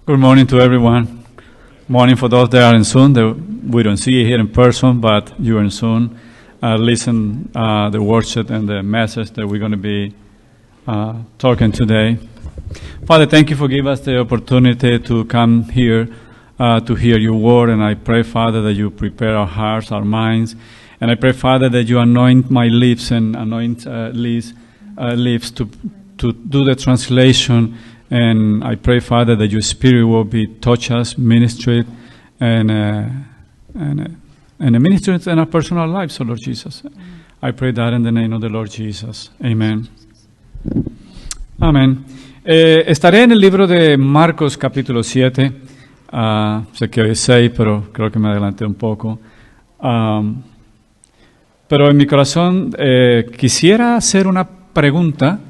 Good morning to everyone. Morning for those that are in Zoom. We don't see you here in person, but you're in Zoom. Listen the worship and the message that we're going to be talking today. Father, thank you for giving us the opportunity to come here to hear your word. And I pray, Father, that you prepare our hearts, our minds. And I pray, Father, that you anoint my lips and anoint Lee's lips to do the translation. And I pray, Father, that your Spirit will be touch us, ministry, and ministry in our personal lives, oh Lord Jesus. I pray that in the name of the Lord Jesus. Amen. Amén. Estaré en el libro de Marcos, capítulo 7. Sé que hoy es 6, pero creo que me adelanté un poco. Pero en mi corazón quisiera hacer una pregunta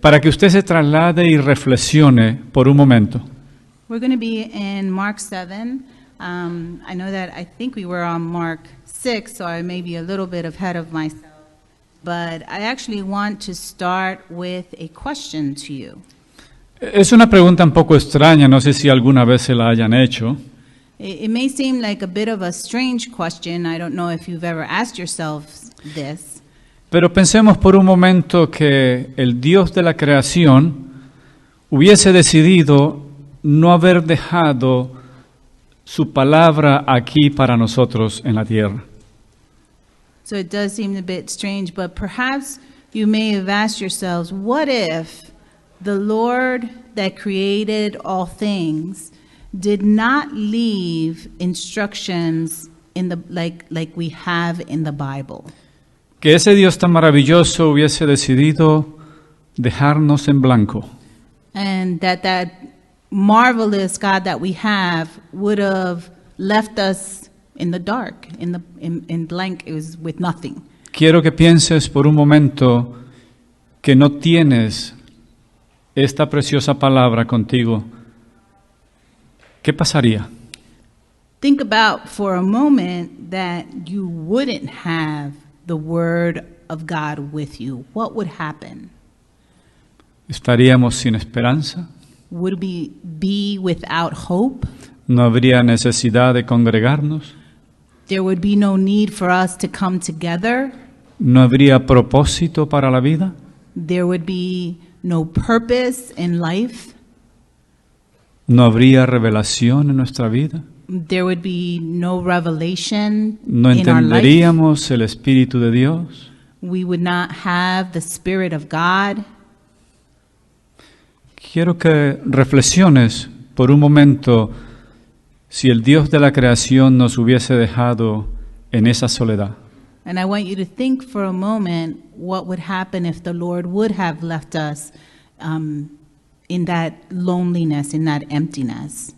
para que usted se traslade y reflexione por un momento. We're going to be in Mark 7. I know that I think we were on Mark 6, so I may be a little bit ahead of myself. But I actually want to start with a question to you. Es una pregunta un poco extraña, no sé si alguna vez se la hayan hecho. It may seem like a bit of a strange question. I don't know if you've ever asked yourself this. Pero pensemos por un momento que el Dios de la creación hubiese decidido no haber dejado su palabra aquí para nosotros en la tierra. So it does seem a bit strange, but perhaps you may have asked yourselves, what if the Lord that created all things did not leave instructions in the like we have in the Bible? Que ese Dios tan maravilloso hubiese decidido dejarnos en blanco. And that marvelous God that we have would have left us in the dark, in blank, it was with nothing. Quiero que pienses por un momento que no tienes esta preciosa palabra contigo. ¿Qué pasaría? Think about for a moment that you wouldn't have the word of God with you. What would happen? ¿Estaríamos sin esperanza? Would we be without hope? ¿No habría necesidad de congregarnos? There would be no need for us to come together. ¿No habría propósito para la vida? There would be no purpose in life. ¿No habría revelación en nuestra vida? There would be no revelation ¿No in our life. entenderíamos el Espíritu de Dios? We would not have the Spirit of God. Quiero que reflexiones por un momento si el Dios de la creación nos hubiese dejado en esa soledad. And I want you to think for a moment what would happen if the Lord would have left us in that loneliness, in that emptiness.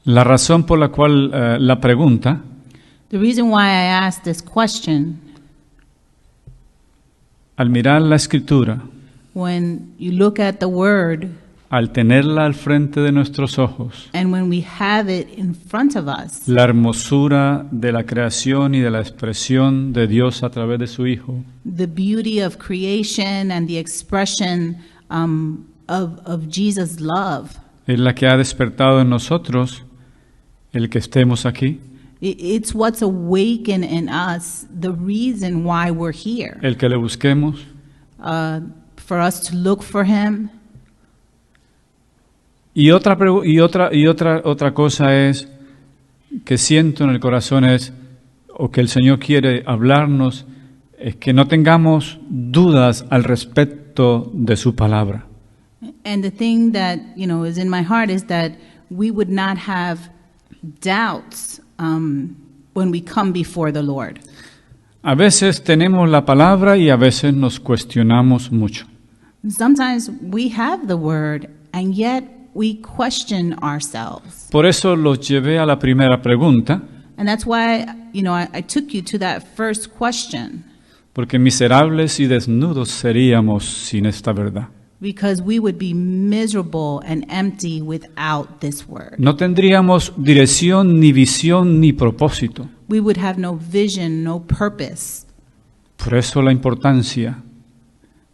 La razón por la cual la pregunta The reason why I asked this question, al mirar la Escritura, when you look at the Word al tenerla al frente de nuestros ojos, and when we have it in front of us, la hermosura de la creación y de la expresión de Dios a través de su Hijo, the beauty of creation and the expression of Jesus' love, es la que ha despertado en nosotros el que estemos aquí, it's what's awakened in us the reason why we're here, el que le busquemos. for us to look for Him. Y otra cosa es que siento en el corazón es, o que el Señor quiere hablarnos, es que no tengamos dudas al respecto de su palabra. And the thing that, is in my heart is that we would not have doubts when we come before the Lord. A veces tenemos la palabra y a veces nos cuestionamos mucho. Sometimes we have the word and yet we question ourselves. Por eso los llevé a la primera pregunta, And that's why, I took you to that first question. porque miserables y desnudos seríamos sin esta verdad. Because we would be miserable and empty without this word. No tendríamos dirección, ni visión, ni propósito. We would have no vision, no purpose. Por eso la importancia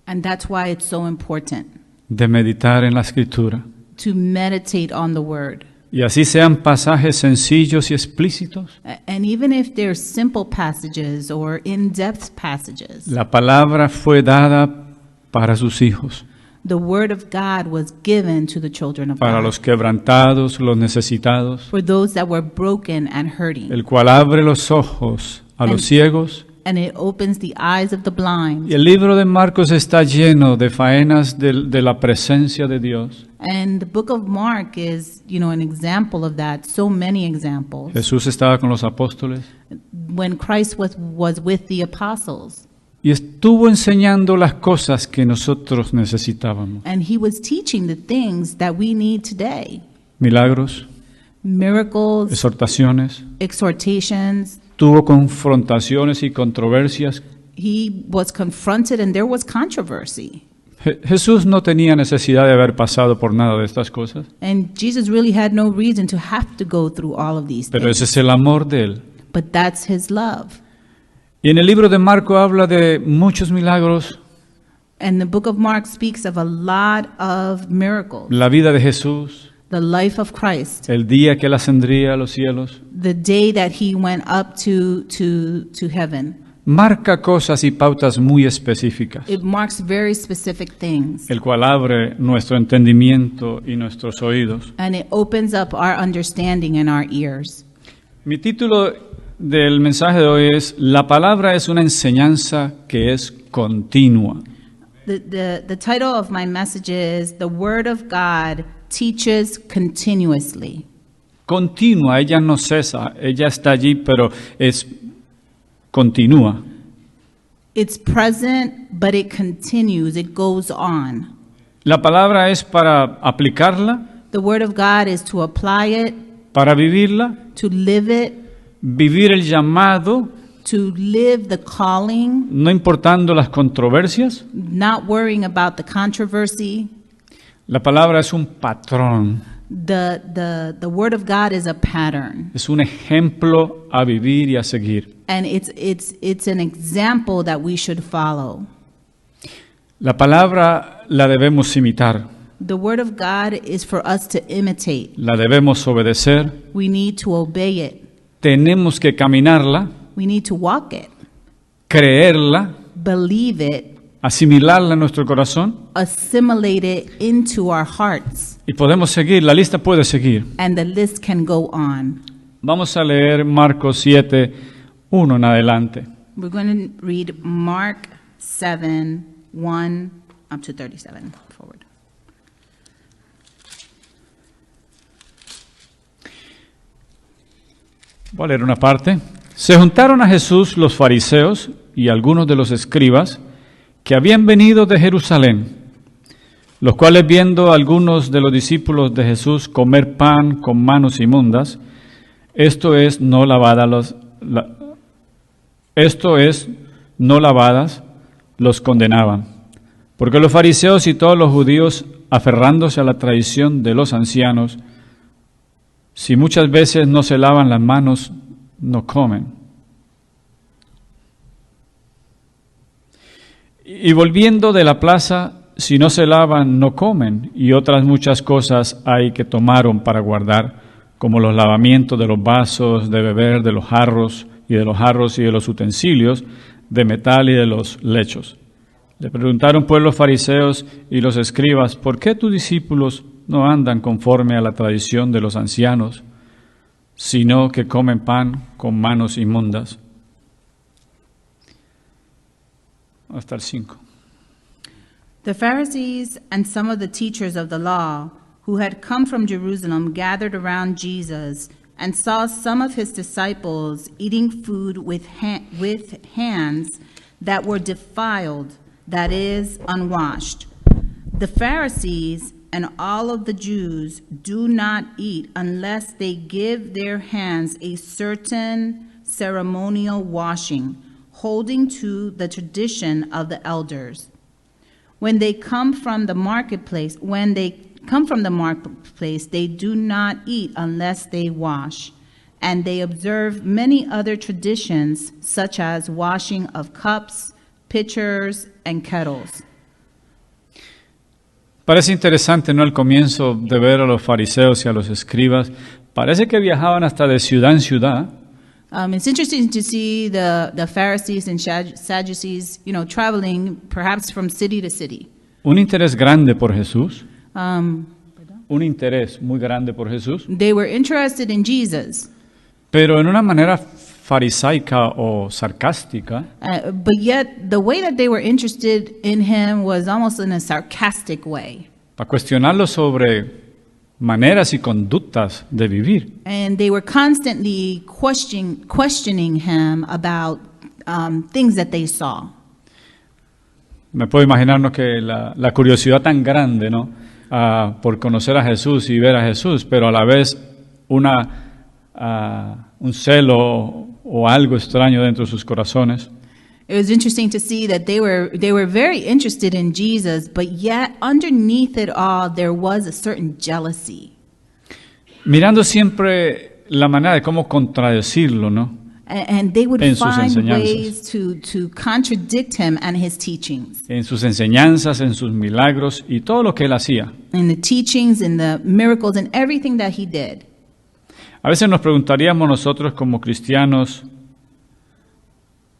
And that's why it's so important de meditar en la Escritura. to meditate on the Word. Y así sean pasajes sencillos y explícitos, And even if they're simple passages or in-depth passages, la palabra fue dada para sus hijos, the Word of God was given to the children of para God, los quebrantados, los necesitados, for those that were broken and hurting. el cual abre los ojos a los ciegos. And it opens the eyes of the blind. Y el libro de Marcos está lleno de faenas de la presencia de Dios. And the book of Mark is, an example of that. So many examples. Jesús estaba con los apóstoles When Christ was with the apostles, y estuvo enseñando las cosas que nosotros necesitábamos. and he was teaching the things that we need today. Milagros, Miracles, exhortaciones, exhortations. tuvo confrontaciones y controversias. He was confronted and there was controversy. Jesús no tenía necesidad de haber pasado por nada de estas cosas, And Jesus really had no reason to have to go through all of these pero ese things. es el amor de Él. But that's his love. Y en el libro de Marcos habla de muchos milagros, And the book of Mark speaks of a lot of miracles. la vida de Jesús, The life of Christ, el día que Él ascendría a los cielos. the day that he went up to heaven. Marca cosas y pautas muy específicas, It marks very specific things. el cual abre nuestro entendimiento y nuestros oídos. And it opens up our understanding and our ears. Mi título del mensaje de hoy es: La palabra es una enseñanza que es continua. The title of my message is The Word of God Teaches Continuously. Continua, ella no cesa, ella está allí, pero es continúa. It's present, but it continues. It goes on. La palabra es para aplicarla, The Word of God is to apply it, para vivirla, to live it, vivir el llamado, to live the calling, no importando las controversias. not worrying about the controversy. La palabra es un patrón, The Word of God is a pattern, es un ejemplo a vivir y a seguir. and it's an example that we should follow. La palabra la debemos imitar, The Word of God is for us to imitate. la debemos obedecer, We need to obey it. tenemos que caminarla, We need to walk it, creerla, believe it, asimilarla en nuestro corazón assimilate it into our hearts, y podemos seguir, la lista puede seguir. and the list can go on. Vamos a leer Marcos 7, 1 en adelante. We're going to read Mark 7, 1 up to 37 forward. Voy a leer una parte. Se juntaron a Jesús los fariseos y algunos de los escribas que habían venido de Jerusalén, los cuales viendo a algunos de los discípulos de Jesús comer pan con manos inmundas, esto es no lavadas, los condenaban. Porque los fariseos y todos los judíos, aferrándose a la tradición de los ancianos, si muchas veces no se lavan las manos, no comen. Y volviendo de la plaza, si no se lavan, no comen. Y otras muchas cosas hay que tomaron para guardar, como los lavamientos de los vasos, de beber, de los jarros y de los utensilios, de metal y de los lechos. Le preguntaron pues los fariseos y los escribas, ¿por qué tus discípulos no andan conforme a la tradición de los ancianos, sino que comen pan con manos inmundas? Hasta el 5. The Pharisees and some of the teachers of the law who had come from Jerusalem gathered around Jesus and saw some of his disciples eating food with hands that were defiled, that is, unwashed. The Pharisees and all of the Jews do not eat unless they give their hands a certain ceremonial washing, holding to the tradition of the elders. When they come from the marketplace, they do not eat unless they wash. and they observed many other traditions, such as washing of cups, pitchers, and kettles. Parece interesante, ¿no? Al comienzo de ver a los fariseos y a los escribas, parece que viajaban hasta de ciudad en ciudad. It's interesting to see the Pharisees and Sadducees, traveling perhaps from city to city. Un interés grande por Jesús, Um, un interés muy grande por Jesús, they were interested in Jesus, pero en una manera farisaica o sarcástica, but yet the way that they were interested in him was almost in a sarcastic way. para cuestionarlo sobre maneras y conductas de vivir. And they were constantly questioning him about things that they saw. Me puedo imaginarnos que la curiosidad tan grande, ¿no? Por conocer a Jesús y ver a Jesús, pero a la vez un celo o algo extraño dentro de sus corazones. It was interesting to see that they were very interested in Jesus, but yet underneath it all there was a certain jealousy. Mirando siempre la manera de cómo contradecirlo, ¿no? And they would En sus find enseñanzas. ways to contradict him and his teachings. En sus enseñanzas, en sus milagros y todo lo que él hacía. In the teachings, in the miracles, and everything that he did. A veces nos preguntaríamos nosotros como cristianos,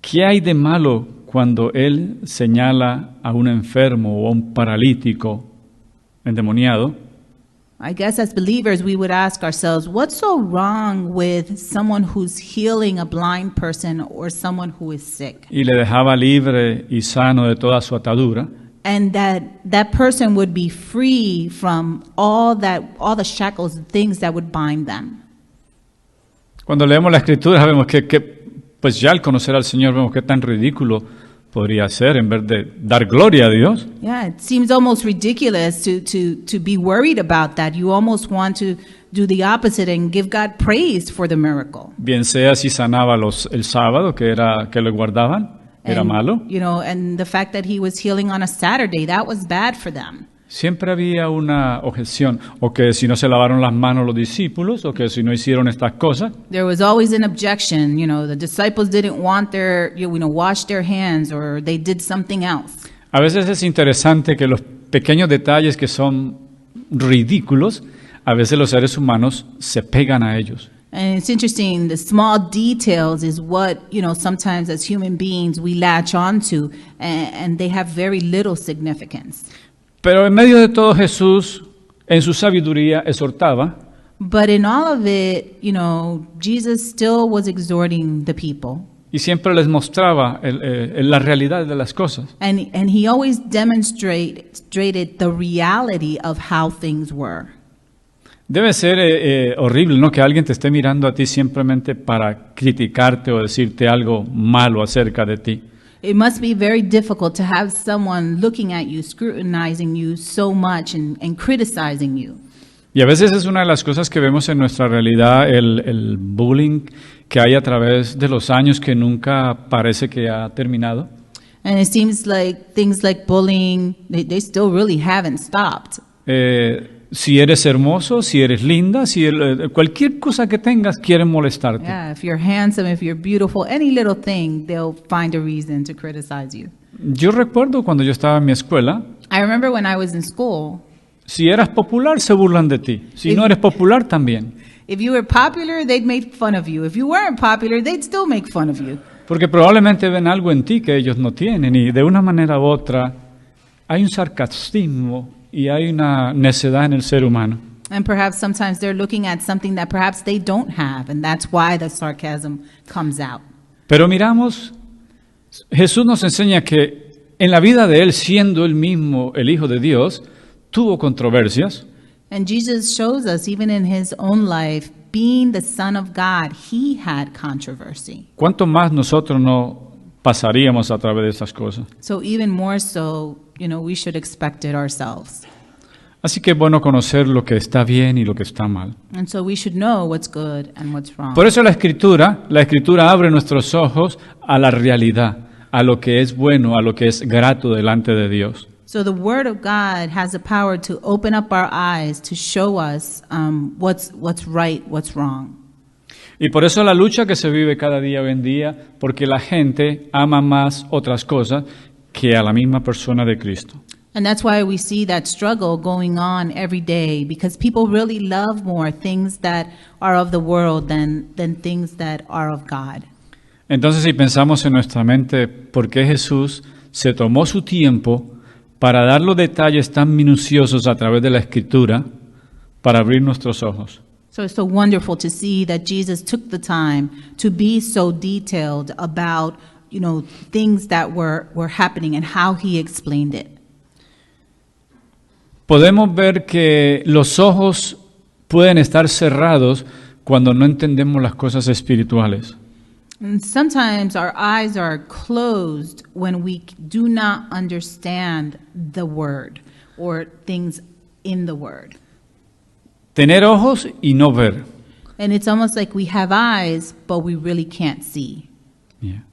¿qué hay de malo cuando él señala a un enfermo o a un paralítico endemoniado? I guess as believers, we would ask ourselves, what's so wrong with someone who's healing a blind person or someone who is sick? Y le dejaba libre y sano de toda su atadura. And that person would be free from all the shackles and things that would bind them. Cuando leemos la Escritura vemos que pues ya al conocer al Señor vemos qué tan ridículo podría ser en vez de dar gloria a Dios. Yeah, it seems almost ridiculous to be worried about that. You almost want to do the opposite and give God praise for the miracle. Bien sea si sanaba el sábado, que lo guardaban, era malo. And the fact that he was healing on a Saturday, that was bad for them. Siempre había una objeción, o que si no se lavaron las manos los discípulos, o que si no hicieron estas cosas. There was always an objection. The disciples didn't want wash their hands, or they did something else. A veces es interesante que los pequeños detalles que son ridículos, a veces los seres humanos se pegan a ellos. And it's interesting, the small details is what, sometimes as human beings we latch onto, and they have very little significance. Pero en medio de todo Jesús, en su sabiduría, exhortaba. But in all of it, Jesus still was exhorting the people. Y siempre les mostraba la realidad de las cosas. And he always demonstrated the reality of how things were. Debe ser horrible, ¿no? Que alguien te esté mirando a ti simplemente para criticarte o decirte algo malo acerca de ti. It must be very difficult to have someone looking at you, scrutinizing you so much and criticizing you. Y a veces es una de las cosas que vemos en nuestra realidad, el bullying que hay a través de los años que nunca parece que ha terminado. And it seems like things like bullying, they still really haven't stopped. Si eres hermoso, si eres linda, cualquier cosa que tengas quieren molestarte. Yeah, if you're handsome, if you're beautiful, any little thing, they'll find a reason to criticize you. Yo recuerdo cuando yo estaba en mi escuela, I remember when I was in school, si eras popular se burlan de ti, si no eres popular también. if you were popular, they'd make fun of you. If you weren't popular, they'd still make fun of you. Porque probablemente ven algo en ti que ellos no tienen y de una manera u otra hay un sarcasmo y hay una necedad en el ser humano. And perhaps sometimes they're looking at something that perhaps they don't have, and that's why the sarcasm comes out. Pero miramos, Jesús nos enseña que en la vida de él, siendo él mismo el Hijo de Dios, tuvo controversias. And Jesus shows us, even in his own life, being the Son of God, he had controversy. ¿Cuánto más nosotros no pasaríamos a través de esas cosas? So even more so, we should expect it ourselves. Así que es bueno conocer lo que está bien y lo que está mal. And so we should know what's good and what's wrong. Por eso la Escritura abre nuestros ojos a la realidad, a lo que es bueno, a lo que es grato delante de Dios. So the Word of God has the power to open up our eyes, to show us what's right, what's wrong. Y por eso la lucha que se vive cada día hoy en día, porque la gente ama más otras cosas que a la misma persona de Cristo. And that's why we see that struggle going on every day, because people really love more things that are of the world than things that are of God. Entonces, si pensamos en nuestra mente, ¿por qué Jesús se tomó su tiempo para dar los detalles tan minuciosos a través de la Escritura para abrir nuestros ojos? So it's so wonderful to see that Jesus took the time to be so detailed about, things that were happening and how he explained it. Podemos ver que los ojos pueden estar cerrados cuando no entendemos las cosas espirituales. And sometimes our eyes are closed when we do not understand the word or things in the word. Tener ojos y no ver. And it's almost like we have eyes, but we really can't see. Yeah.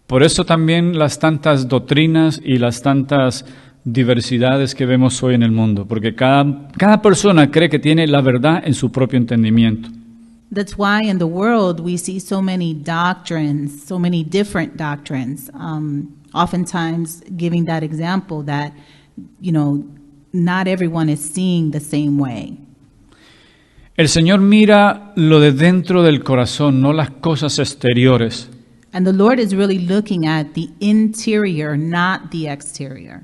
Por eso también las tantas doctrinas y las tantas diversidades que vemos hoy en el mundo, porque cada persona cree que tiene la verdad en su propio entendimiento. That's why in the world we see so many doctrines, so many different doctrines, oftentimes giving that example that, not everyone is seeing the same way. El Señor mira lo de dentro del corazón, no las cosas exteriores. And the Lord is really looking at the interior, not the exterior.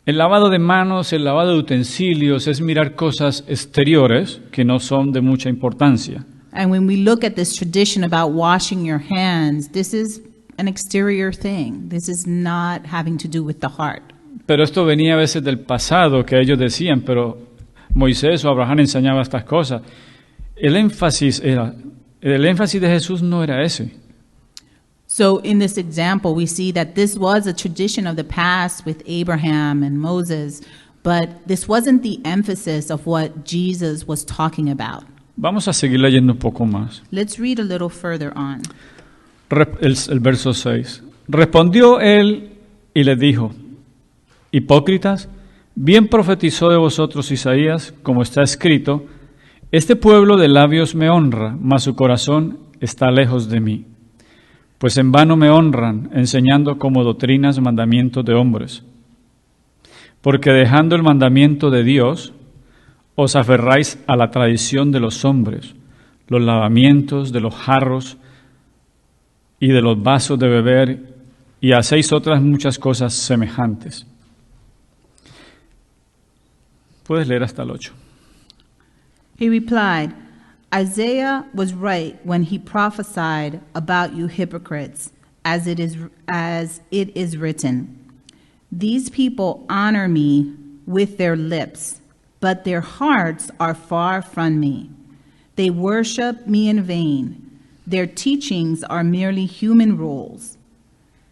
El lavado de manos, el lavado de utensilios es mirar cosas exteriores que no son de mucha importancia. And when we look at this tradition about washing your hands, this is an exterior thing. This is not having to do with the heart. Pero esto venía a veces del pasado, que ellos decían, pero Moisés o Abraham enseñaba estas cosas. El énfasis de Jesús no era ese. So in this example, we see that this was a tradition of the past with Abraham and Moses, but this wasn't the emphasis of what Jesus was talking about. Vamos a seguir leyendo un poco más. Let's read a little further on. El verso 6. Respondió él y les dijo: Hipócritas, bien profetizó de vosotros Isaías, como está escrito: Este pueblo de labios me honra, mas su corazón está lejos de mí. Pues en vano me honran, enseñando como doctrinas mandamientos de hombres. Porque dejando el mandamiento de Dios, os aferráis a la tradición de los hombres, los lavamientos de los jarros y de los vasos de beber, y hacéis otras muchas cosas semejantes. Puedes leer hasta el 8. He replied, Isaiah was right when he prophesied about you hypocrites, as it is written, These people honor me with their lips, but their hearts are far from me. They worship me in vain. Their teachings are merely human rules.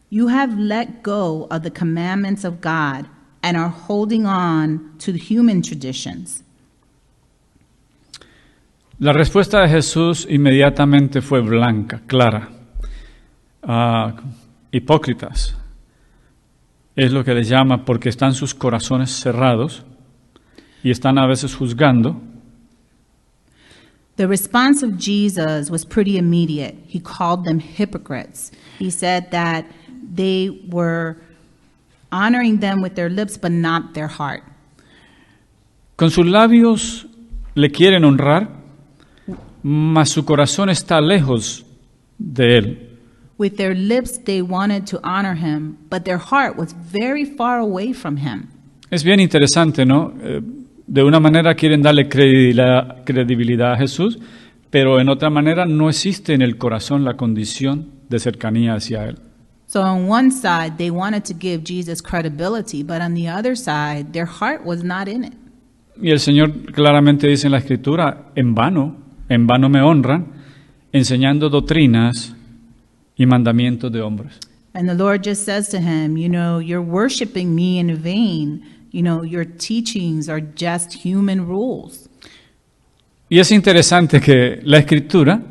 You have let go of the commandments of God and are holding on to human traditions. La respuesta de Jesús inmediatamente fue blanca, clara. Hipócritas, es lo que les llama, porque están sus corazones cerrados y están a veces juzgando. The response of Jesus was pretty immediate. He called them hypocrites. He said that they were honoring them with their lips, but not their heart. Con sus labios le quieren honrar, mas su corazón está lejos de él. With their lips, they wanted to honor him, but their heart was very far away from him. Es bien interesante, ¿no? De una manera quieren darle credibilidad a Jesús, pero en otra manera no existe en el corazón la condición de cercanía hacia él. So on one side, they wanted to give Jesus credibility, but on the other side, their heart was not in it. Y el Señor claramente dice en la Escritura: en vano me honran, enseñando doctrinas y mandamientos de hombres. And the Lord just says to him, you're worshiping me in vain. Your teachings are just human rules. Y es interesante que la Escritura,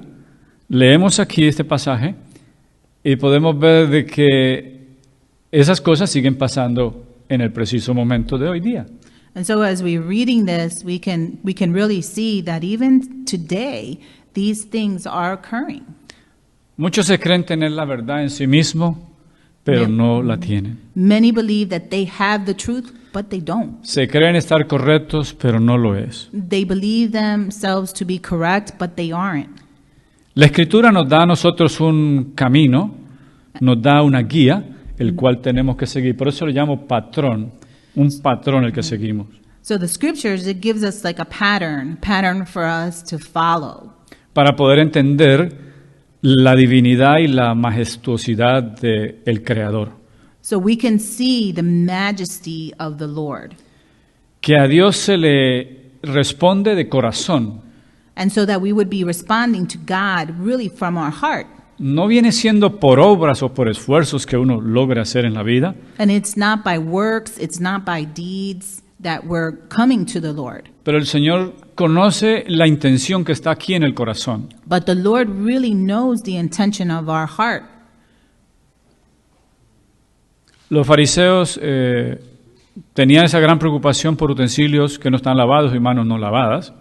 leemos aquí este pasaje y podemos ver de que esas cosas siguen pasando en el preciso momento de hoy día. And so as we're reading this, we can really see that even today, these things are occurring. Muchos se creen tener la verdad en sí mismo, pero Bien. no la tienen. Many believe that they have the truth, but they don't. Se creen estar correctos, pero no lo es. They believe themselves to be correct, but they aren't. La Escritura nos da a nosotros un camino, nos da una guía, el cual tenemos que seguir. Por eso lo llamo patrón, un patrón el que seguimos. So the scriptures, it gives us like a pattern for us to follow. Para poder entender la divinidad y la majestuosidad del Creador. So we can see the majesty of the Lord. Que a Dios se le responde de corazón. And so that we would be responding to God really from our heart. No viene siendo por obras o por esfuerzos que uno logre hacer en la vida, And it's not by works, it's not by deeds that we're coming to the Lord. pero el Señor conoce la intención que está aquí en el corazón. But the Lord really knows the intention of our heart. Los fariseos tenían esa gran preocupación por utensilios que no están lavados y manos no lavadas,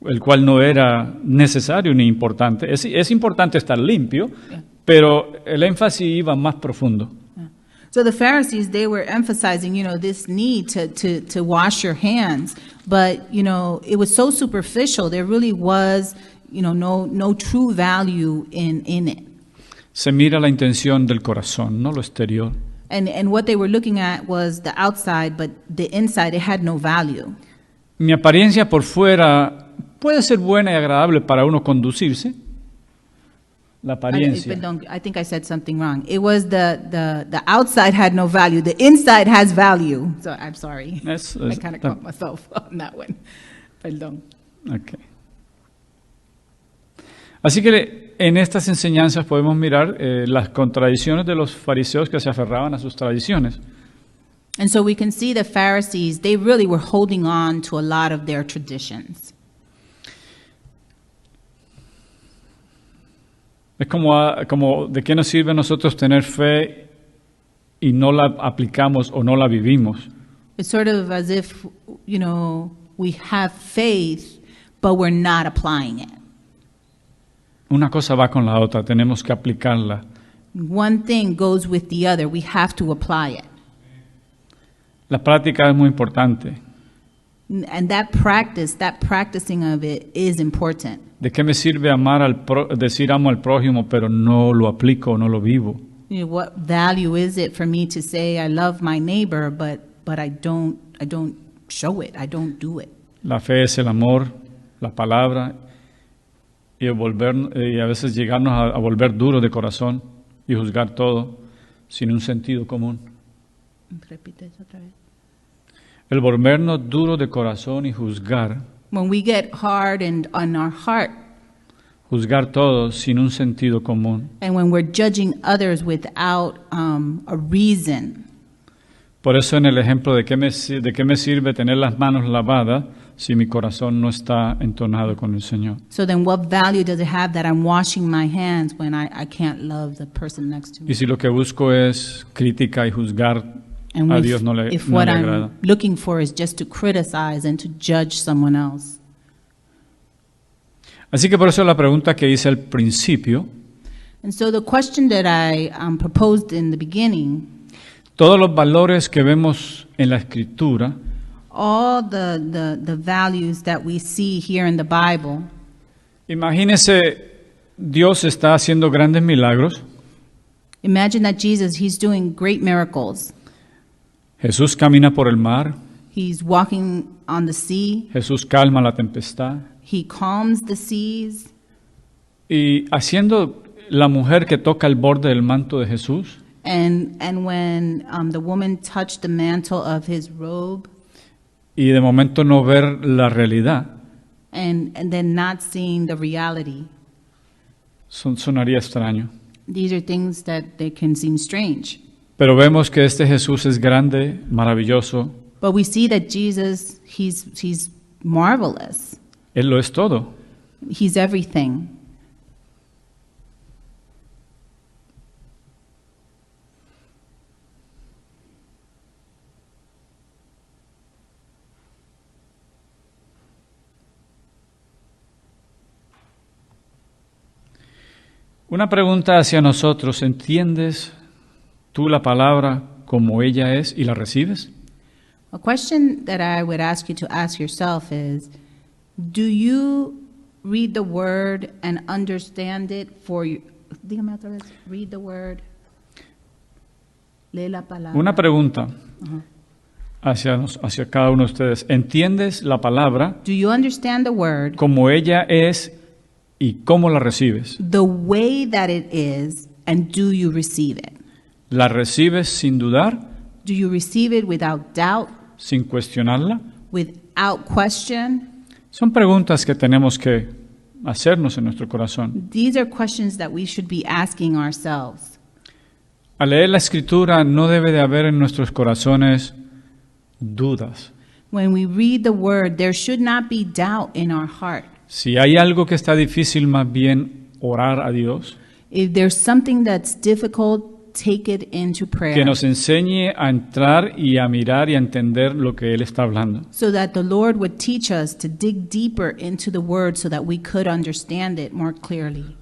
el cual no era necesario ni importante. Es importante estar limpio, pero el énfasis iba más profundo. So the Pharisees, they were emphasizing, this need to wash your hands. But, it was so superficial. There really was, no true value in it. Se mira la intención del corazón, no lo exterior. And what they were looking at was the outside, but the inside, it had no value. Mi apariencia por fuera puede ser buena y agradable para uno conducirse. La apariencia. I think I said something wrong. It was the outside had no value. The inside has value. So I'm sorry. I kind of caught myself on that one. Perdón. Okay. Así que en estas enseñanzas podemos mirar las contradicciones de los fariseos que se aferraban a sus tradiciones. And so we can see the Pharisees, they really were holding on to a lot of their traditions. Es como de qué nos sirve a nosotros tener fe y no la aplicamos o no la vivimos. It's sort of as if, we have faith, but we're not applying it. Una cosa va con la otra, tenemos que aplicarla. One thing goes with the other. We have to apply it. La práctica es muy importante. And that practicing of it is important. ¿De qué me sirve decir amo al prójimo, pero no lo aplico, no lo vivo? What value is it for me to say I love my neighbor, but I don't show it, I don't do it? La fe es el amor, la palabra, y a veces llegarnos a volver duros de corazón y juzgar todo sin un sentido común. Repite eso otra vez. El volvernos duros de corazón y juzgar When we get hard and on our heart, juzgar todo sin un sentido común. and when we're judging others without a reason. Por eso en el ejemplo de qué me sirve tener las manos lavadas si mi corazón no está entonado con el Señor. So then what value does it have that I'm washing my hands when I can't love the person next to me? Y si lo que busco es crítica y juzgar, And a if, Dios no le what agrada. I'm looking for is just to criticize and to judge someone else. Así que por eso la pregunta que hice al principio, And so the question that I proposed in the beginning, todos los valores que vemos en la Escritura, all the values that we see here in the Bible, imagínese, Dios está haciendo grandes milagros, imagine that Jesus, he's doing great miracles. Jesús camina por el mar, He's walking on the sea. Jesús calma la tempestad, He calms the seas. y haciendo la mujer que toca el borde del manto de Jesús, And when the woman touched the mantle of his robe, y de momento no ver la realidad, and then not seeing the reality, sonaría extraño. these are things that they can seem strange. Pero vemos que este Jesús es grande, maravilloso, But we see that Jesus, he's marvelous. Él lo es todo. He's everything. Una pregunta hacia nosotros, ¿entiendes tú la palabra como ella es y la recibes? A question that I would ask you to ask yourself is, do you read the word and understand it for you? Dígame otra vez. Read the word. Lee la palabra. Una pregunta hacia cada uno de ustedes. ¿Entiendes la palabra Do you understand the word como ella es y cómo la recibes? the way that it is, and do you receive it? ¿La recibes sin dudar, Do you receive it without doubt, sin cuestionarla? without question? Son preguntas que tenemos que hacernos en nuestro corazón. These are questions that we should be asking ourselves. Al leer la Escritura no debe de haber en nuestros corazones dudas. When we read the word, there should not be doubt in our heart. Si hay algo que está difícil, más bien orar a Dios, If there's something that's difficult, take it into que prayer nos enseñe a entrar y a mirar y a entender lo que Él está hablando. so that the Lord would teach us to dig deeper into the word so that we could understand it more clearly.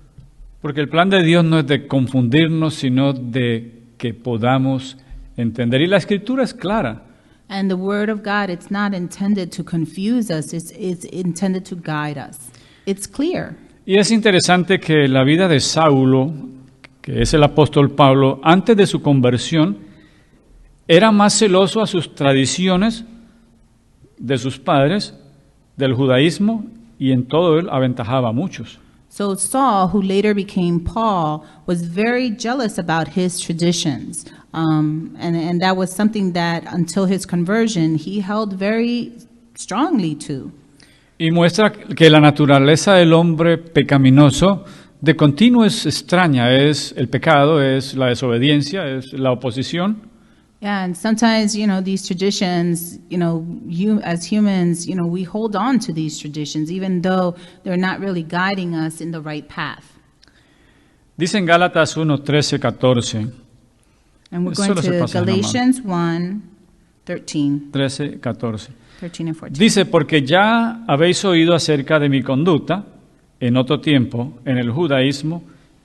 Porque el plan de Dios no es de confundirnos, sino de que podamos entender. Y la Escritura es clara. And the word of God, it's not intended to confuse us, it's intended to guide us. It's clear. Y es interesante que la vida de Saulo, que es el apóstol Pablo, antes de su conversión, era más celoso a sus tradiciones de sus padres, del judaísmo, y en todo él aventajaba a muchos. So Saul, who later became Paul, was very jealous about his traditions. And that was something that, until his conversion, he held very strongly to. Y muestra que la naturaleza del hombre pecaminoso de continuo es extraña, es el pecado, es la desobediencia, es la oposición. Yeah, and sometimes, these traditions, as humans, we hold on to these traditions, even though they're not really guiding us in the right path. Dice en Gálatas 1, 13, 14. And we're Solo going se to pasa, Galatians 1, 13, 13, 14. 13 and 14. Dice, porque ya habéis oído acerca de mi conducta en otro tiempo en el judaísmo,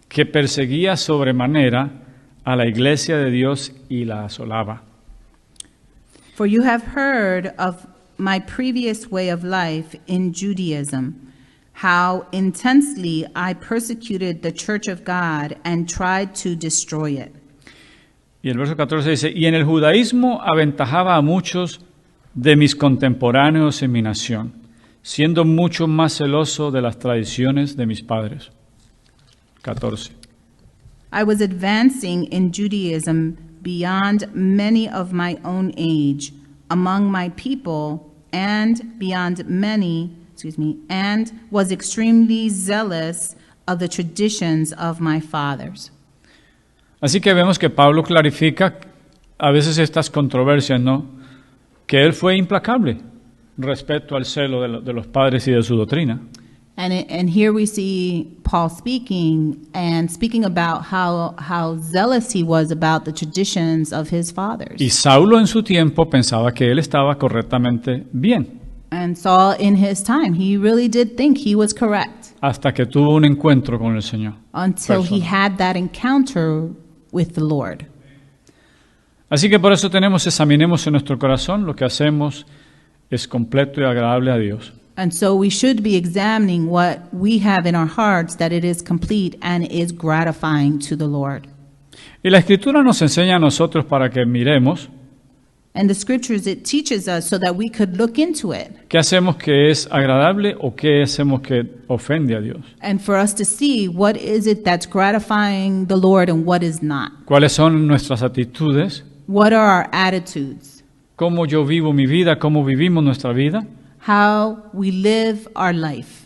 que perseguía sobremanera a la iglesia de Dios y la asolaba. For you have heard of my previous way of life in Judaism, how intensely I persecuted the church of God and tried to destroy it. Y el verso 14 dice, y en el judaísmo aventajaba a muchos de mis contemporáneos en mi nación, siendo mucho más celoso de las tradiciones de mis padres. 14. I was advancing in Judaism beyond many of my own age, among my people, and and was extremely zealous of the traditions of my fathers. Así que vemos que Pablo clarifica a veces estas controversias, ¿no? Que él fue implacable respecto al celo de los padres y de su doctrina. And here we see Paul speaking about how zealous he was about the traditions of his fathers. Y Saulo en su tiempo pensaba que él estaba correctamente bien, And Saul, in his time, he really did think he was correct hasta que tuvo un encuentro con el Señor. until he Personal. had that encounter with the Lord. Así que por eso examinemos en nuestro corazón lo que hacemos es completo y agradable a Dios. And so we should be examining what we have in our hearts, that it is complete and is gratifying to the Lord. Y la Escritura nos enseña a nosotros para que miremos And the scriptures, it teaches us so that we could look into it qué hacemos que es agradable o qué hacemos que ofende a Dios. and for us to see what is it that's gratifying the Lord and what is not. ¿Cuáles son nuestras actitudes? What are our attitudes? ¿Cómo yo vivo mi vida? ¿Cómo vivimos nuestra vida? How we live our life.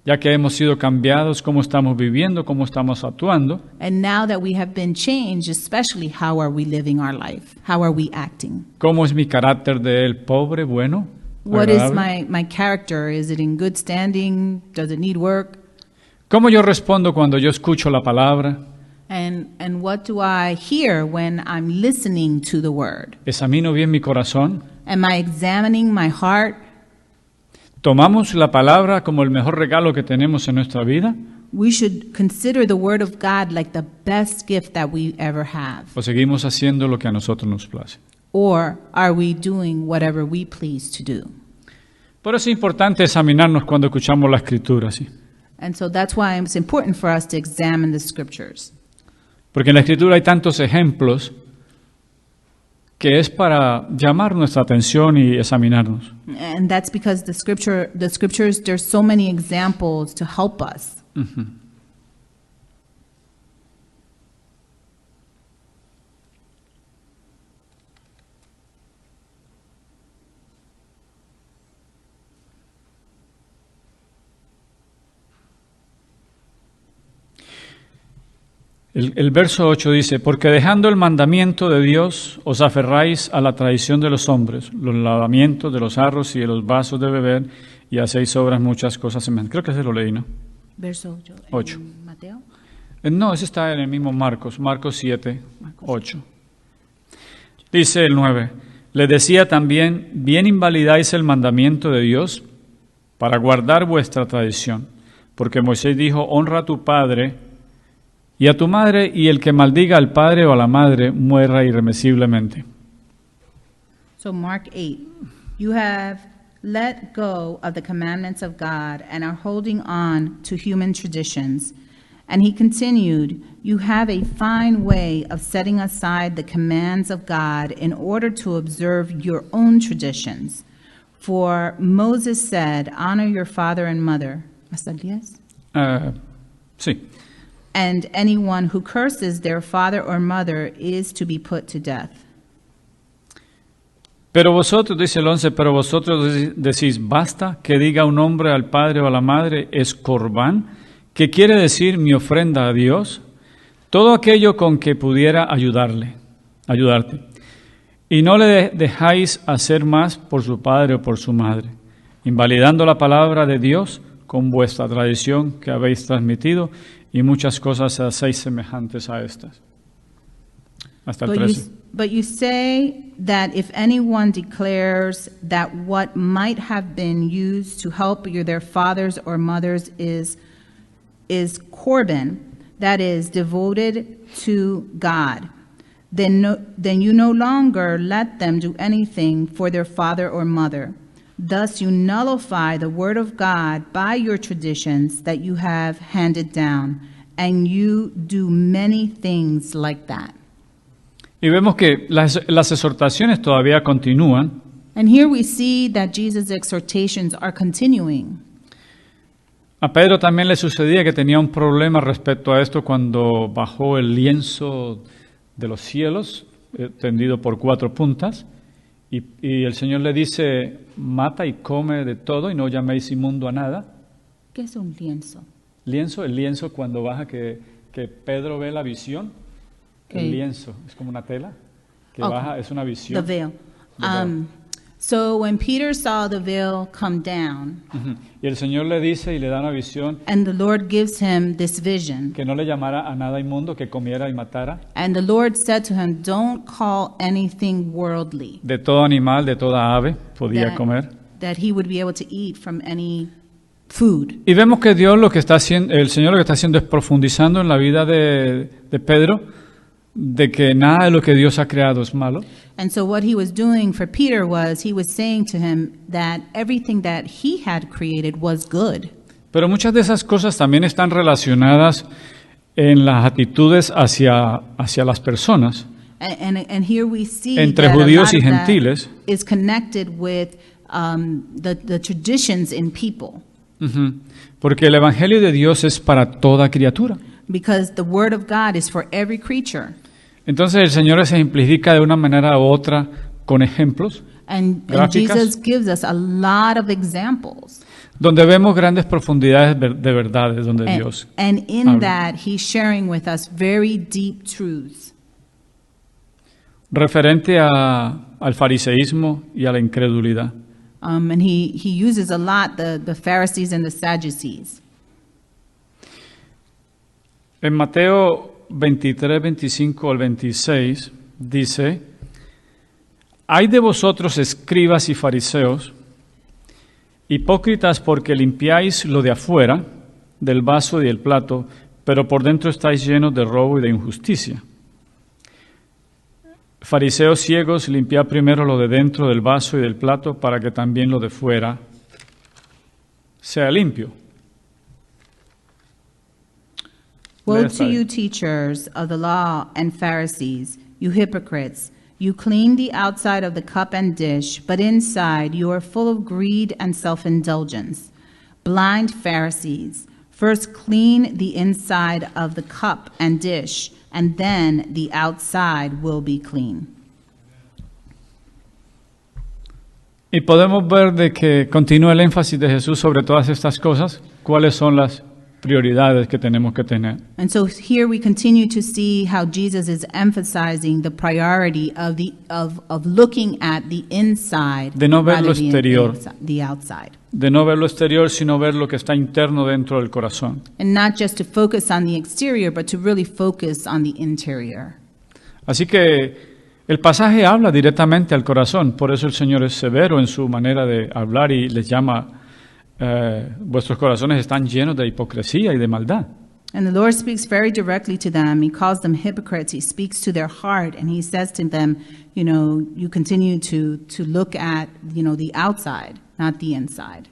Ya que hemos sido cambiados, ¿cómo estamos viviendo? ¿Cómo estamos actuando? And now that we have been changed, especially how are we living our life? How are we acting? ¿Cómo es mi carácter de él? ¿Pobre? ¿Bueno? What is ¿Agradable? my character? Is it in good standing? Does it need work? ¿Cómo yo respondo cuando yo escucho la palabra? And what do I hear when I'm listening to the word? ¿Examino bien mi corazón? Am I examining my heart? ¿Tomamos la palabra como el mejor regalo que tenemos en nuestra vida? we should consider the Word of God like the best gift that we ever have? ¿O seguimos haciendo lo que a nosotros nos place? Or are we doing whatever we please to do? Por eso es importante examinarnos cuando escuchamos la Escritura, ¿sí? And so that's why it's important for us to examine the Scriptures. Porque en la Escritura hay tantos ejemplos que es para llamar nuestra atención y examinarnos. And that's because the Scriptures, there's so many examples to help us. El verso 8 dice, porque dejando el mandamiento de Dios, os aferráis a la tradición de los hombres, los lavamientos de los jarros y de los vasos de beber, y hacéis obras muchas cosas semejantes. Creo que se lo leí, ¿no? Verso 8. Mateo. No, ese está en el mismo Marcos 7, 8. Dice el 9, les decía también, bien invalidáis el mandamiento de Dios para guardar vuestra tradición, porque Moisés dijo, honra a tu padre y a tu madre, y el que maldiga al padre o a la madre muera irremisiblemente. So Mark 8, you have let go of the commandments of God and are holding on to human traditions. And he continued, you have a fine way of setting aside the commands of God in order to observe your own traditions. For Moses said, honor your father and mother. ¿Hasta el 10? Sí. And anyone who curses their father or mother is to be put to death. Pero vosotros, dice el 11, pero vosotros decís, basta que diga un hombre al padre o a la madre, es corbán, que quiere decir mi ofrenda a Dios, todo aquello con que pudiera ayudarte. Y no le dejáis hacer más por su padre o por su madre, invalidando la palabra de Dios con vuestra tradición que habéis transmitido, y muchas cosas hacéis semejantes a estas. Hasta el 13. But you say that if anyone declares that what might have been used to help their fathers or mothers is korban, that is, devoted to God, then you no longer let them do anything for their father or mother. Thus you nullify the word of God by your traditions that you have handed down, and you do many things like that. Y vemos que las exhortaciones todavía continúan. And here we see that Jesus' exhortations are continuing. A Pedro también le sucedía que tenía un problema respecto a esto cuando bajó el lienzo de los cielos, tendido por 4 puntas, y el Señor le dice, mata y come de todo y no llaméis inmundo a nada. ¿Qué es un lienzo? El lienzo cuando baja que Pedro ve la visión, el lienzo, es como una tela, que baja, es una visión. The veil. The veil. So when Peter saw the veil come down, y el Señor le dice y le da una visión, and the Lord gives him this vision, que no le llamara a nada inmundo, que comiera y matara, and the Lord said to him, don't call anything worldly, de todo animal, de toda ave, podía comer. That he would be able to eat from any food. Y vemos que Dios lo que está haciendo, el Señor lo que está haciendo es profundizando en la vida de Pedro, de que nada de lo que Dios ha creado es malo. And so what he was doing for Peter was he was saying to him that everything that he had created was good. Pero muchas de esas cosas también están relacionadas en las actitudes hacia las personas. And here we see entre that judíos y a lot of that gentiles. is connected with the traditions in people. Porque el evangelio de Dios es para toda criatura. Because the word of God is for every creature. Entonces el Señor se ejemplifica de una manera u otra con ejemplos, And gráficas, Jesus gives us a lot of examples. donde vemos grandes profundidades de verdades donde Dios And in habla. that, he's sharing with us very deep truths. Referente al fariseísmo y a la incredulidad. And he uses a lot the Pharisees and the Sadducees. En Mateo 23, 25 al 26 dice, hay de vosotros escribas y fariseos, hipócritas porque limpiáis lo de afuera, del vaso y del plato, pero por dentro estáis llenos de robo y de injusticia. Fariseos ciegos, limpiad primero lo de dentro del vaso y del plato para que también lo de fuera sea limpio. Woe to you, teachers of the law and Pharisees, you hypocrites! You clean the outside of the cup and dish, but inside you are full of greed and self-indulgence. Blind Pharisees, first clean the inside of the cup and dish, and then the outside will be clean. Y podemos ver de que continúa el énfasis de Jesús sobre todas estas cosas, cuáles son las prioridades que tenemos que tener. And so here we continue to see how Jesus is emphasizing the priority of looking at the inside De no ver lo rather than exterior. the outside. De no ver lo exterior, sino ver lo que está interno dentro del corazón. And not just to focus on the exterior, but to really focus on the interior. Así que el pasaje habla directamente al corazón, por eso el Señor es severo en su manera de hablar y les llama, vuestros corazones están llenos de hipocresía y de maldad. And the Lord speaks very directly to them. He calls them hypocrites. He speaks to their heart, and he says to them, you know, you continue to look at, you know, the outside, not the inside.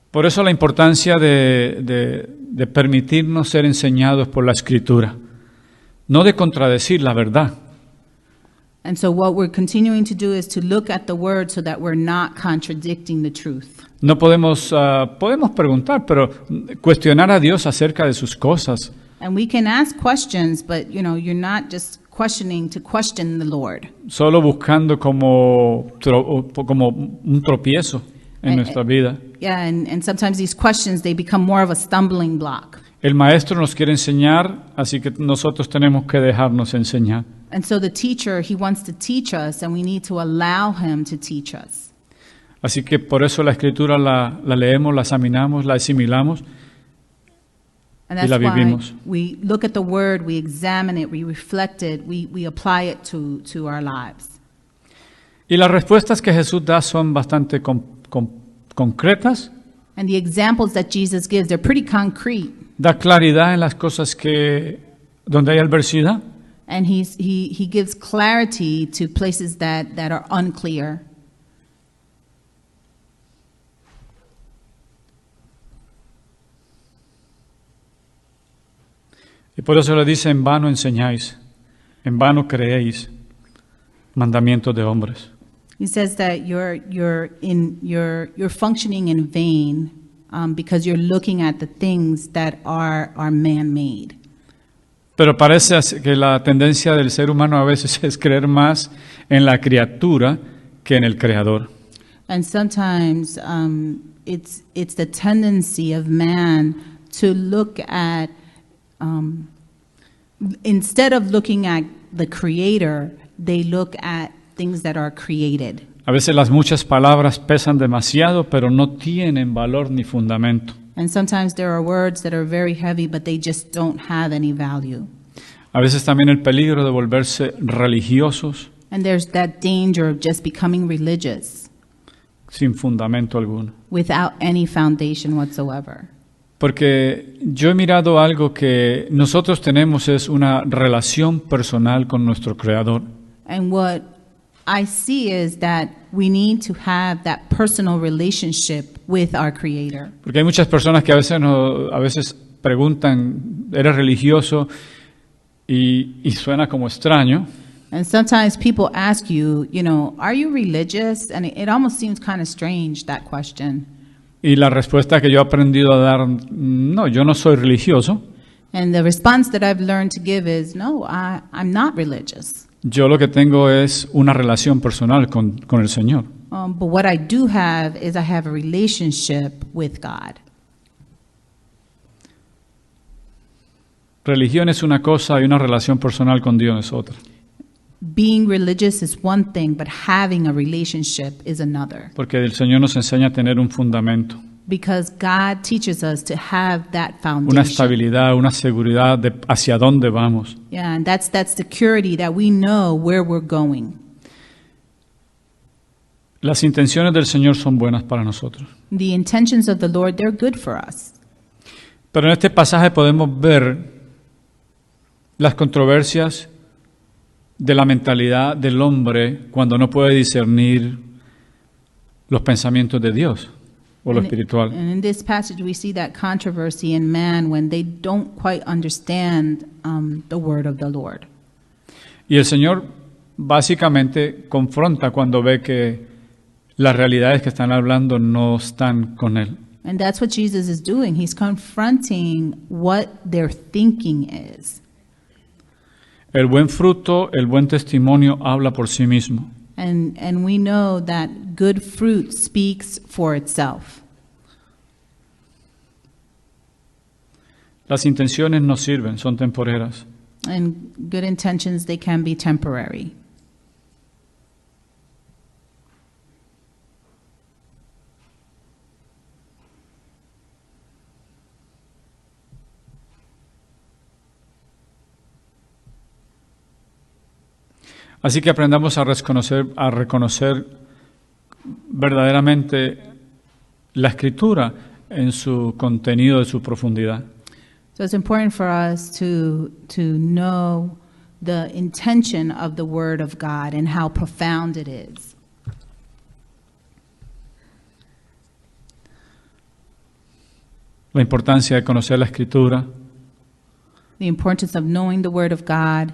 Por eso la importancia de permitirnos ser enseñados por la Escritura, no de contradecir la verdad. And so what we're continuing to do is to look at the word so that we're not contradicting the truth. No podemos preguntar, pero cuestionar a Dios acerca de sus cosas. And we can ask questions, but, you know, you're not just questioning to question the Lord. Solo buscando como un tropiezo en nuestra vida. Yeah, and sometimes these questions, they become more of a stumbling block. El maestro nos quiere enseñar, así que nosotros tenemos que dejarnos enseñar. And so the teacher, he wants to teach us, and we need to allow him to teach us. Así que por eso la Escritura la leemos, la examinamos, la asimilamos And y that's la why vivimos. we look at the word, we examine it, we reflect it, we apply it to our lives. Y las respuestas que Jesús da son bastante concretas, And the examples that Jesus gives, they're pretty concrete. da claridad en las cosas donde hay adversidad. And he gives clarity to places that are unclear. Y por eso le dice, en vano enseñáis, en vano creéis mandamientos de hombres. He says that you're functioning in vain because you're looking at the things that are man-made. Pero parece que la tendencia del ser humano a veces es creer más en la criatura que en el Creador. And sometimes it's the tendency of man to look at, instead of looking at the Creator, they look at things that are created. A veces las muchas palabras pesan demasiado, pero no tienen valor ni fundamento. And sometimes there are words that are very heavy, but they just don't have any value. A veces también el peligro de volverse religiosos And there's that danger of just becoming religious sin fundamento alguno. without any foundation whatsoever. Porque yo he mirado algo que nosotros tenemos es una relación personal con nuestro Creador. And what I see is that we need to have that personal relationship with our Creator. Porque hay muchas personas que a veces preguntan, ¿eres religioso? Y suena como extraño. And sometimes people ask you, you know, are you religious? And it almost seems kind of strange, that question. Y la respuesta que yo he aprendido a dar, no, yo no soy religioso. And the response that I've learned to give is, no, I'm not religious. Yo lo que tengo es una relación personal con el Señor. But what I do have is I have a relationship with God. Religión es una cosa y una relación personal con Dios es otra. Being religious is one thing, but having a relationship is another. Porque el Señor nos enseña a tener un fundamento, Because God teaches us to have that una foundation. estabilidad, una seguridad de hacia dónde vamos. Yeah, and that's security that we know where we're going. Las intenciones del Señor son buenas para nosotros. The intentions of the Lord, they're good for us. Pero en este pasaje podemos ver las controversias de la mentalidad del hombre cuando no puede discernir los pensamientos de Dios o lo espiritual. And in this passage, we see that controversy in man when they don't quite understand the word of the Lord. Y el Señor básicamente confronta cuando ve que las realidades que están hablando no están con Él. And that's what Jesus is doing. He's confronting what their thinking is. El buen fruto, el buen testimonio habla por sí mismo. And we know that good fruit speaks for itself. Las intenciones no sirven, son temporeras. And good intentions, they can be temporary. Así que aprendamos a reconocer verdaderamente la Escritura en su contenido, de su profundidad. So it's important for us to know the intention of the Word of God and how profound it is. La importancia de conocer la Escritura The importance of knowing the Word of God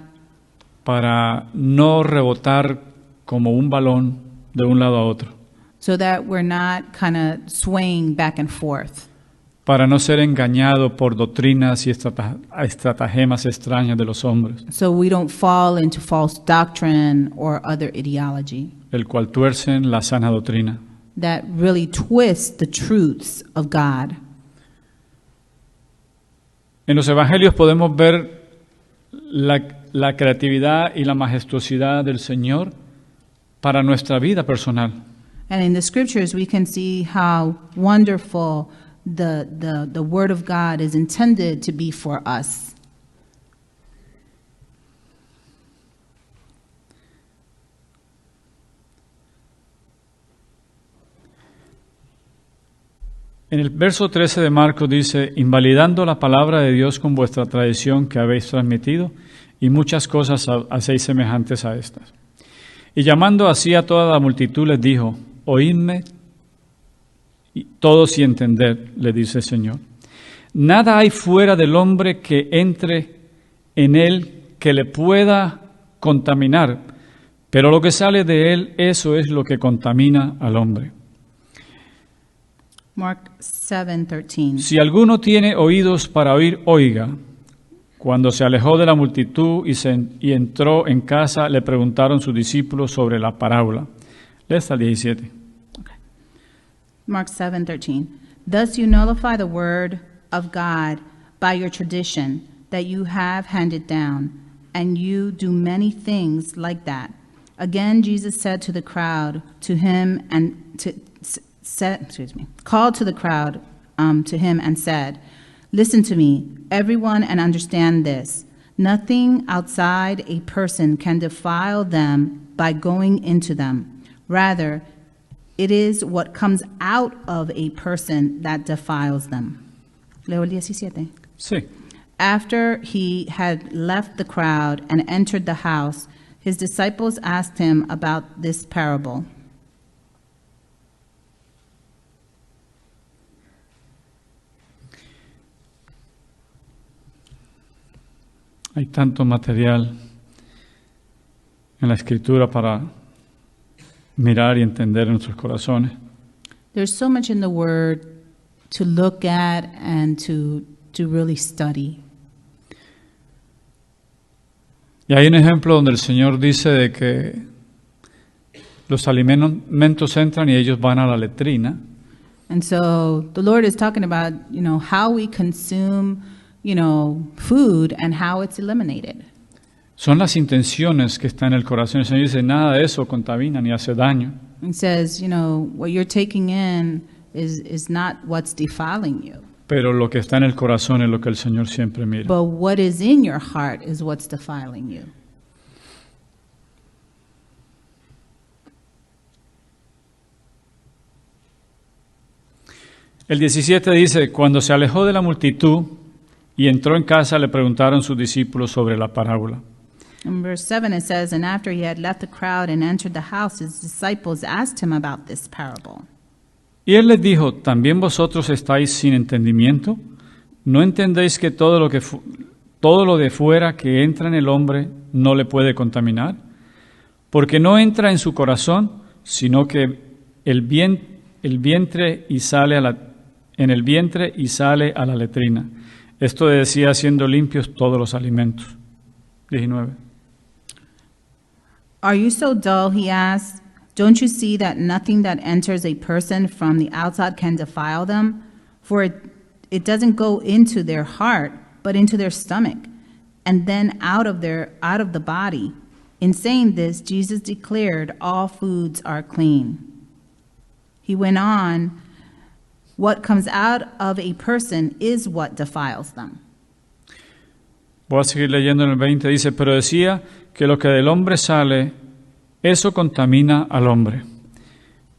para no rebotar como un balón de un lado a otro, so that we're not kind of swaying back and forth, para no ser engañado por doctrinas y estratagemas extrañas de los hombres, so we don't fall into false doctrine or other ideology el cual tuercen la sana doctrina. that really twist the truths of God. En los evangelios podemos ver la creatividad y la majestuosidad del Señor para nuestra vida personal. And in the scriptures, we can see how wonderful the Word of God is intended to be for us. En el verso 13 de Marcos dice, invalidando la palabra de Dios con vuestra tradición que habéis transmitido, y muchas cosas hacéis semejantes a estas. Y llamando así a toda la multitud les dijo, oídme todos y entended, le dice el Señor. Nada hay fuera del hombre que entre en él que le pueda contaminar, pero lo que sale de él, eso es lo que contamina al hombre. Mark 7:13. Si alguno tiene oídos para oír, oiga. Cuando se alejó de la multitud y entró en casa, le preguntaron sus discípulos sobre la parábola. Lee hasta el 17. Mark 7:13. Thus you nullify the word of God by your tradition that you have handed down, and you do many things like that. Again, Jesus said to the crowd, called to the crowd to him and said, listen to me, everyone, and understand this. Nothing outside a person can defile them by going into them. Rather, it is what comes out of a person that defiles them. Leo el 17. Sí. After he had left the crowd and entered the house, his disciples asked him about this parable. Hay tanto material en la Escritura para mirar y entender en nuestros corazones. There's so much in the Word to look at and to really study. Y hay un ejemplo donde el Señor dice de que los alimentos entran y ellos van a la letrina. And so the Lord is talking about, how we consume, food and how it's eliminated. Son las intenciones que están en el corazón. El Señor dice, nada de eso contamina ni hace daño. It says, what you're taking in is not what's defiling you. Pero lo que está en el corazón es lo que el Señor siempre mira. But what is in your heart is what's defiling you. El 17 dice, cuando se alejó de la multitud y entró en casa, le preguntaron sus discípulos sobre la parábola. In verse 7 it says, "And after he had left the crowd and entered the house, his disciples asked him about this parable. Y él les dijo, ¿también vosotros estáis sin entendimiento? ¿No entendéis que todo lo de fuera que entra en el hombre no le puede contaminar? Porque no entra en su corazón, sino que el vientre y sale en el vientre y sale a la letrina. Esto decía haciendo limpios todos los alimentos. 19. Are you so dull, he asked. Don't you see that nothing that enters a person from the outside can defile them? For it doesn't go into their heart, but into their stomach, and then out of the body. In saying this, Jesus declared all foods are clean. He went on, what comes out of a person is what defiles them. Voy a seguir leyendo en el 20. Dice, pero decía que lo que del hombre sale, eso contamina al hombre.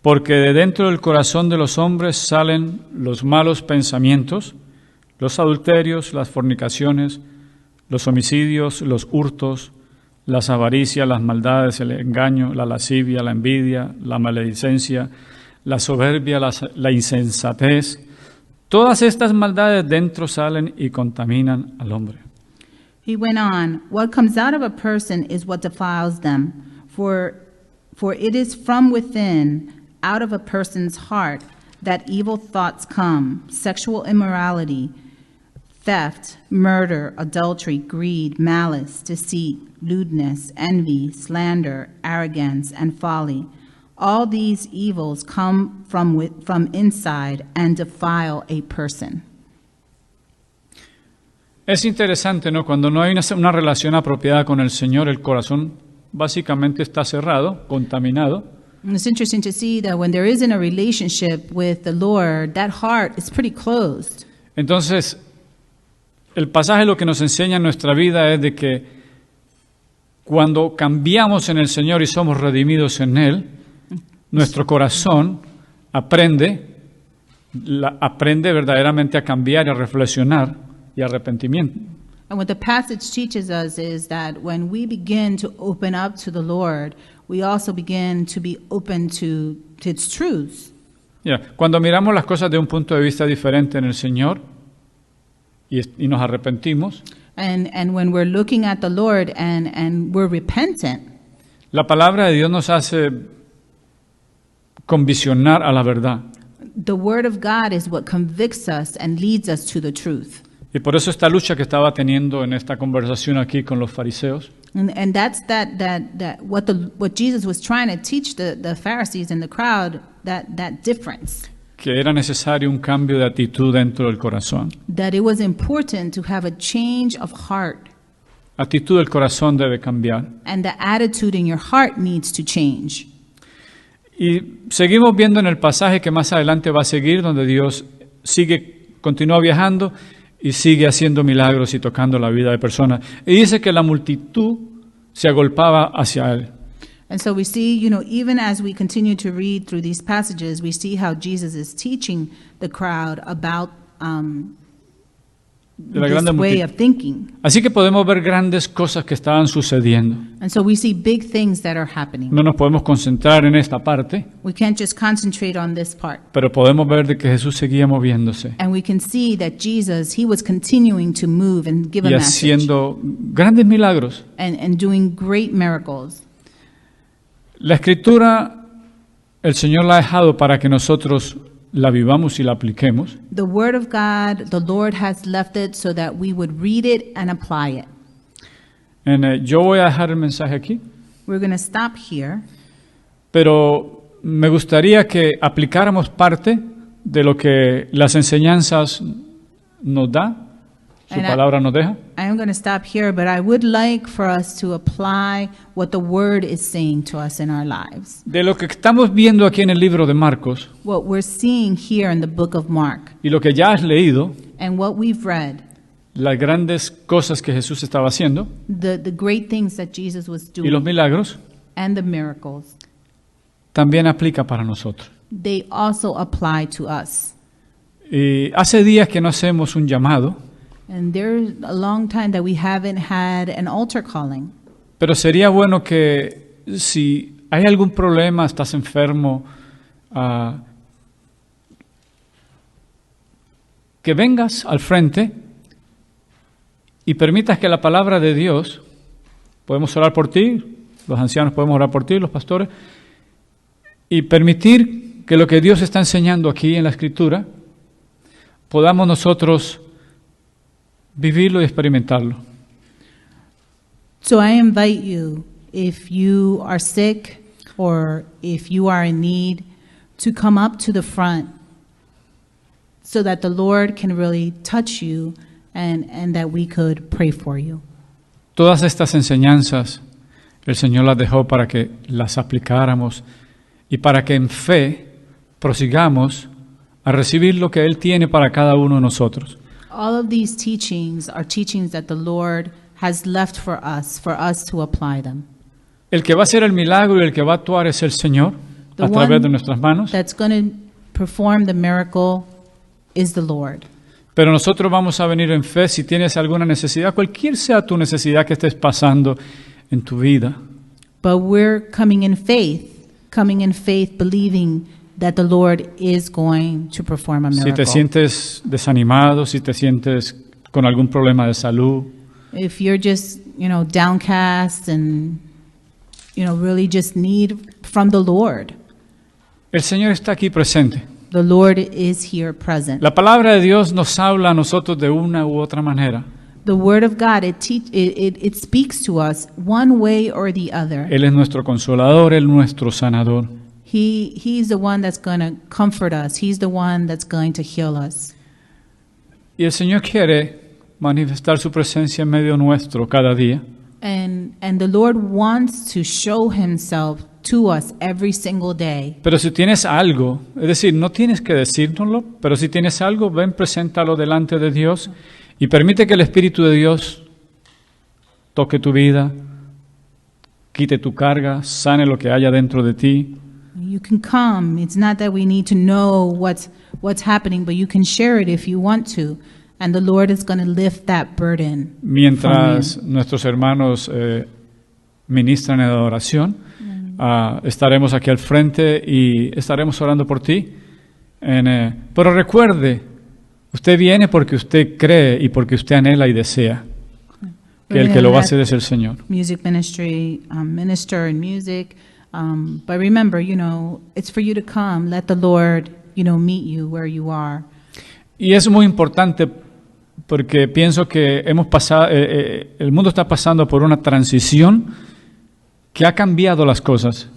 Porque de dentro del corazón de los hombres salen los malos pensamientos, los adulterios, las fornicaciones, los homicidios, los hurtos, las avaricias, las maldades, el engaño, la lascivia, la envidia, la maledicencia, la soberbia, la insensatez. Todas estas maldades dentro salen y contaminan al hombre. He went on, what comes out of a person is what defiles them, for it is from within, out of a person's heart, that evil thoughts come, sexual immorality, theft, murder, adultery, greed, malice, deceit, lewdness, envy, slander, arrogance, and folly. All these evils come from inside and defile a person. Es interesante, ¿no? Cuando no hay una relación apropiada con el Señor, el corazón básicamente está cerrado, contaminado. And it's interesting to see that when there isn't a relationship with the Lord, that heart is pretty closed. Entonces, el pasaje lo que nos enseña en nuestra vida es de que cuando cambiamos en el Señor y somos redimidos en Él, nuestro corazón aprende verdaderamente a cambiar y a reflexionar y arrepentimiento. And what the passage teaches us is that when we begin to open up to the Lord, we also begin to be open to its truths. Cuando miramos las cosas de un punto de vista diferente en el Señor y nos arrepentimos, And when we're looking at the Lord and we're repentant, la palabra de Dios nos hace conviccionar a la verdad. the Word of God is what convicts us and leads us to the truth. Y por eso esta lucha que estaba teniendo en esta conversación aquí con los fariseos, And that's what Jesus was trying to teach the Pharisees and the crowd, that difference. que era necesario un cambio de actitud dentro del corazón. That it was important to have a change of heart. Actitud del corazón debe cambiar. And the attitude in your heart needs to change. Y seguimos viendo en el pasaje que más adelante va a seguir, donde Dios continúa viajando y sigue haciendo milagros y tocando la vida de personas. Y dice que la multitud se agolpaba hacia él. And so we see, even as we continue to read through these passages, we see how Jesus is teaching the crowd about De la this grande way multitud. of thinking. Así que podemos ver grandes cosas que estaban sucediendo. And so we see big things that are happening. No nos podemos concentrar en esta parte, We can't just concentrate on this part. pero podemos ver de que Jesús seguía moviéndose And we can see that Jesus, he was continuing to move and give a y message haciendo grandes milagros. and doing great miracles. La Escritura, el Señor la ha dejado para que nosotros la vivamos y la apliquemos. The Word of God, the Lord has left it so that we would read it and apply it. Yo voy a dejar el mensaje aquí, We're going to stop here, pero me gustaría que aplicáramos parte de lo que las enseñanzas nos da, su And I- palabra nos deja. I am going to stop here, but I would like for us to apply what the Word is saying to us in our lives. De lo que estamos viendo aquí en el libro de Marcos What we're seeing here in the book of Mark y lo que ya has leído, and what we've read, las grandes cosas que Jesús estaba haciendo the great things that Jesus was y los doing milagros, and the miracles, también aplica para nosotros. they also apply to us. Y hace días que no hacemos un llamado, And there's a long time that we haven't had an altar calling. pero sería bueno que si hay algún problema, estás enfermo, que vengas al frente y permitas que la palabra de Dios, podemos orar por ti, los ancianos podemos orar por ti, los pastores, y permitir que lo que Dios está enseñando aquí en la Escritura, podamos nosotros vivirlo y experimentarlo. So I invite you, if you are sick or if you are in need, to come up to the front so that the Lord can really touch you and that we could pray for you. Todas estas enseñanzas el Señor las dejó para que las aplicáramos y para que en fe prosigamos a recibir lo que Él tiene para cada uno de nosotros. All of these teachings are teachings that the Lord has left for us to apply them. El que va a hacer el milagro y el que va a actuar es el Señor The a través de one nuestras manos, that's going to perform the miracle is the Lord. pero nosotros vamos a venir en fe si tienes alguna necesidad, cualquier sea tu necesidad que estés pasando en tu vida. But we're coming in faith, believing that the Lord is going to perform a Si te miracle. sientes desanimado, si te sientes con algún problema de salud, If you're just, downcast and, really just need from the Lord, el Señor está aquí presente. the Lord is here present. La palabra de Dios nos habla a nosotros de una u otra manera. The Word of God, it speaks to us one way or the other. Él es nuestro consolador, Él es nuestro sanador. He's the one that's going to comfort us. He's the one that's going to heal us. Y el Señor quiere manifestar su presencia en medio nuestro cada día. And the Lord wants to show himself to us every single day. Pero si tienes algo, es decir, no tienes que decírnoslo, pero si tienes algo, ven, preséntalo delante de Dios y permite que el Espíritu de Dios toque tu vida, quite tu carga, sane lo que haya dentro de ti. You can come. It's not that we need to know what's happening, but you can share it if you want to. And the Lord is going to lift that burden. Mientras nuestros hermanos ministran en adoración, estaremos aquí al frente y estaremos orando por ti. Pero recuerde, usted viene porque usted cree y porque usted anhela y desea que el que lo va a hacer es el Señor. Music ministry, minister in music. But remember, it's for you to come. Let the Lord, meet you where you are. Y es muy importante porque pienso que hemos pasado, el mundo está pasando por una transición que ha cambiado las cosas.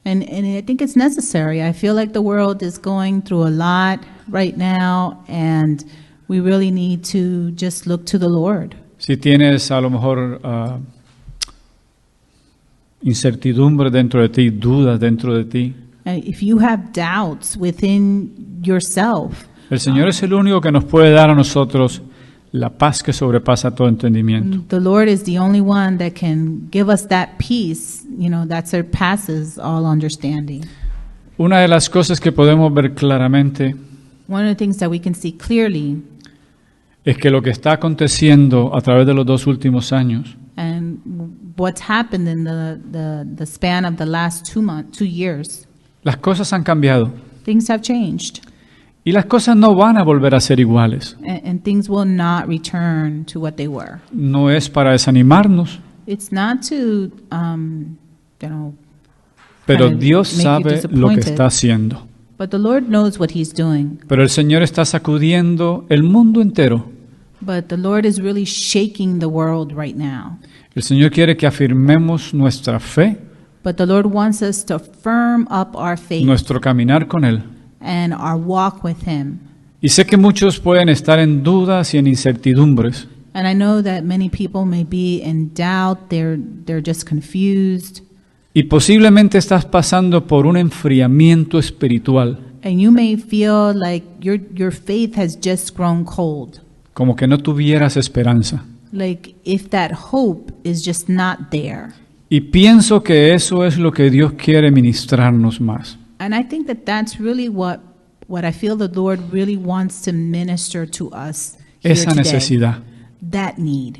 And I think it's necessary. I feel like the world is going through a lot right now, and we really need to just look to the Lord. Si tienes a lo mejor incertidumbre dentro de ti, dudas dentro de ti, If you have doubts within yourself, el Señor es el único que nos puede dar a nosotros la paz que sobrepasa todo entendimiento. the Lord is the only one that can give us that peace, that surpasses all understanding. Una de las cosas que podemos ver claramente One of the things that we can see clearly, es que lo que está aconteciendo a través de los 2 últimos años and what's happened in the span of the last 2 years, las cosas han cambiado things have changed. y las cosas no van a volver a ser iguales. And things will not return to what they were. No es para desanimarnos, It's not to, pero kind of Dios make you sabe lo que disappointed. está haciendo. but the Lord knows what He's doing. Pero el Señor está sacudiendo el mundo entero. But the Lord is really shaking the world right now. El Señor quiere que afirmemos nuestra fe, But the Lord wants us to firm up our faith nuestro caminar con Él. and our walk with Him. Y sé que muchos pueden estar en dudas y en incertidumbres, And I know that many people may be in doubt, they're just confused, y posiblemente estás pasando por un enfriamiento espiritual, and you may feel like your faith has just grown cold. como que no tuvieras esperanza. Like if that hope is just not there. Y pienso que eso es lo que Dios quiere ministrarnos más. And I think that that's really what what I feel the Lord really wants to minister to us here esa today. necesidad, That need.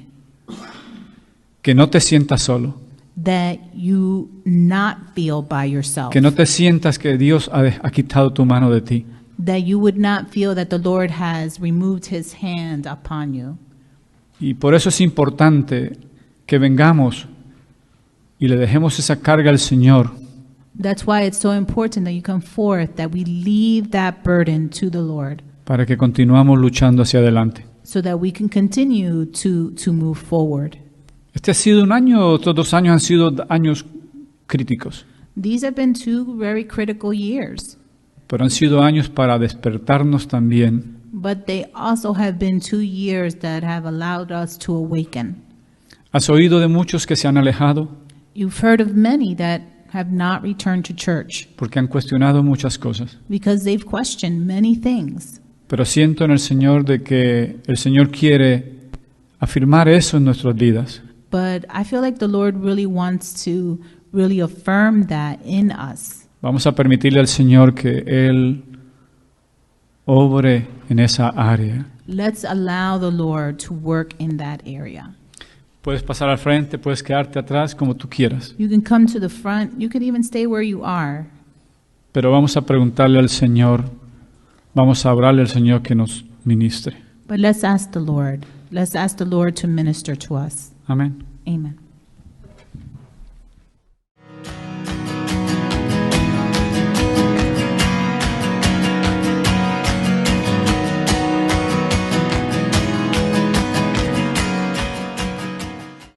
que no te sientas solo, That you not feel by yourself. que no te sientas que Dios ha quitado tu mano de ti. That you would not feel that the Lord has removed his hand upon you. Y por eso es importante que vengamos y le dejemos esa carga al Señor, That's why it's so important that you come forth, that we leave that burden to the Lord, para que continuemos luchando hacia adelante. so that we can continue to move forward. Este ha sido un año, estos 2 años han sido años críticos, These have been 2 very critical years, pero han sido años para despertarnos también, but they also have been 2 years that have allowed us to awaken. Has oído de muchos que se han alejado You've heard of many that have not returned to church porque han cuestionado muchas cosas. because they've questioned many things. Pero siento en el Señor de que el Señor quiere afirmar eso en nuestras vidas. But I feel like the Lord really wants to really affirm that in us. Vamos a permitirle al Señor que Él obre en esa área. Let's allow the Lord to work in that area. Puedes pasar al frente, puedes quedarte atrás, como tú quieras. You can come to the front. You could even stay where you are. Pero vamos a preguntarle al Señor, vamos a orarle al Señor que nos ministre. But let's ask the Lord. Let's ask the Lord to minister to us. Amén. Amen.